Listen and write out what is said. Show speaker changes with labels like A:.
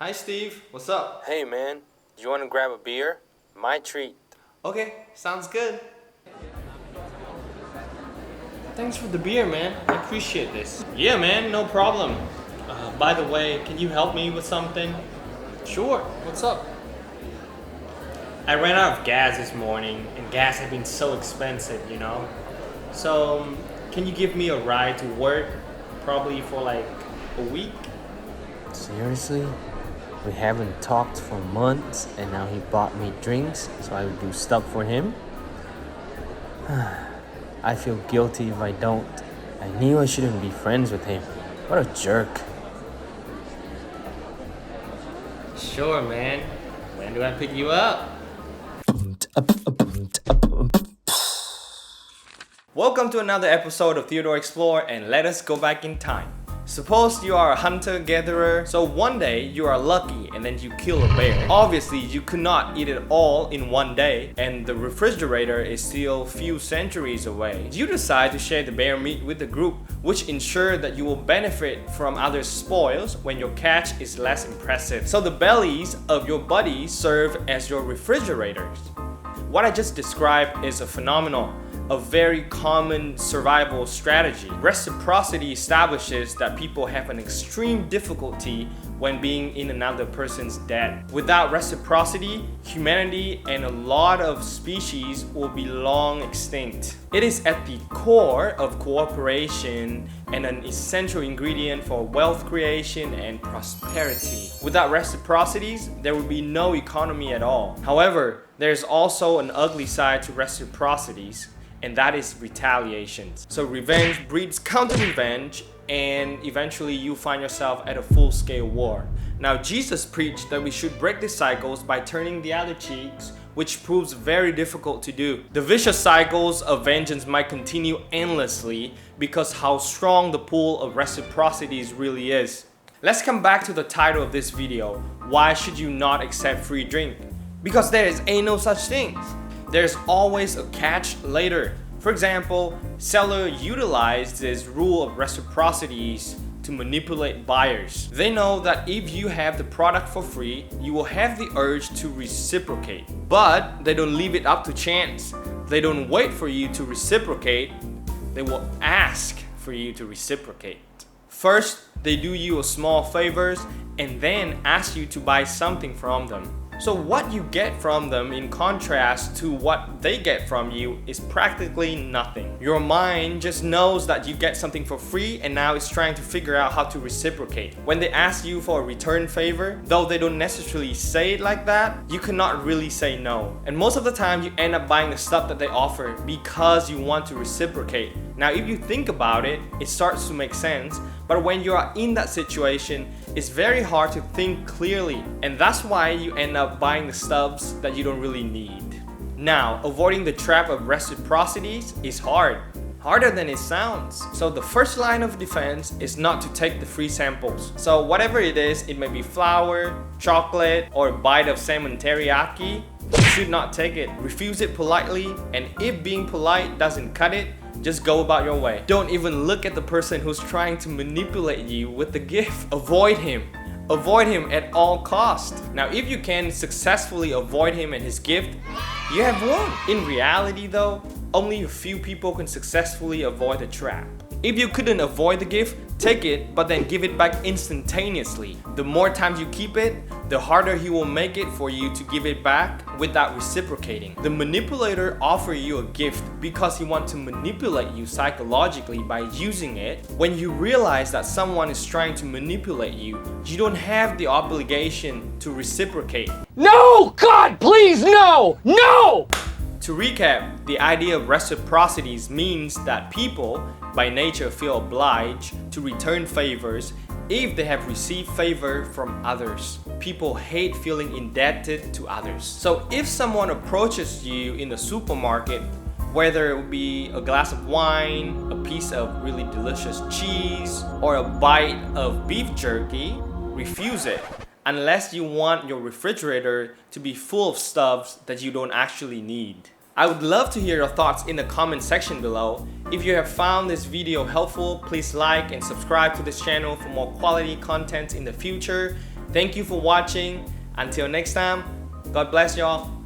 A: Hi Steve, what's up?
B: Hey man, do you want to grab a beer? My treat.
A: Okay, sounds good. Thanks for the beer, man. I appreciate this. Yeah, man, no problem. By the way, can you help me with something? Sure, what's up? I ran out of gas this morning, and gas has been so expensive, So, can you give me a ride to work? Probably for like a week?
B: Seriously? We haven't talked for months and now he bought me drinks so I would do stuff for him? I feel guilty if I don't. I knew I shouldn't be friends with him. What a jerk.
A: Sure, man. When do I pick you up? Welcome to another episode of Theodore Explore, and let us go back in time. Suppose you are a hunter-gatherer, so one day you are lucky and then you kill a bear. Obviously, you could not eat it all in one day, and the refrigerator is still a few centuries away. You decide to share the bear meat with the group, which ensure that you will benefit from others' spoils when your catch is less impressive. So the bellies of your buddies serve as your refrigerators. What I just described is a phenomenon, a very common survival strategy. Reciprocity establishes that people have an extreme difficulty when being in another person's debt. Without reciprocity, humanity and a lot of species will be long extinct. It is at the core of cooperation and an essential ingredient for wealth creation and prosperity. Without reciprocities, there will be no economy at all. However, there's also an ugly side to reciprocities, and that is retaliations. So revenge breeds counter-revenge, and eventually you find yourself at a full-scale war. Now Jesus preached that we should break these cycles by turning the other cheeks, which proves very difficult to do. The vicious cycles of vengeance might continue endlessly because how strong the pull of reciprocities really is. Let's come back to the title of this video. Why should you not accept free drink? Because ain't no such things. There's always a catch later. For example, seller utilized this rule of reciprocities to manipulate buyers. They know that if you have the product for free, you will have the urge to reciprocate. But they don't leave it up to chance. They don't wait for you to reciprocate. They will ask for you to reciprocate. First, they do you a small favors and then ask you to buy something from them. So what you get from them in contrast to what they get from you is practically nothing. Your mind just knows that you get something for free and now it's trying to figure out how to reciprocate. When they ask you for a return favor, though they don't necessarily say it like that, you cannot really say no. And most of the time you end up buying the stuff that they offer because you want to reciprocate. Now if you think about it, it starts to make sense, but when you are in that situation, it's very hard to think clearly, and that's why you end up buying the stuffs that you don't really need. Now, avoiding the trap of reciprocities is hard. Harder than it sounds. So the first line of defense is not to take the free samples. So whatever it is, it may be flour, chocolate, or a bite of salmon teriyaki, you should not take it. Refuse it politely, and if being polite doesn't cut it, just go about your way. Don't even look at the person who's trying to manipulate you with the gift. Avoid him. Avoid him at all costs. Now, if you can successfully avoid him and his gift, you have won. In reality though, only a few people can successfully avoid the trap. If you couldn't avoid the gift, take it, but then give it back instantaneously. The more times you keep it, the harder he will make it for you to give it back without reciprocating. The manipulator offers you a gift because he wants to manipulate you psychologically by using it. When you realize that someone is trying to manipulate you, you don't have the obligation to reciprocate.
C: No! God, please, no! No!
A: To recap, the idea of reciprocities means that people, by nature, feel obliged to return favors if they have received favor from others. People hate feeling indebted to others. So if someone approaches you in the supermarket, whether it would be a glass of wine, a piece of really delicious cheese, or a bite of beef jerky, refuse it. Unless you want your refrigerator to be full of stuffs that you don't actually need. I would love to hear your thoughts in the comment section below. If you have found this video helpful, please like and subscribe to this channel for more quality content in the future. Thank you for watching. Until next time, God bless y'all.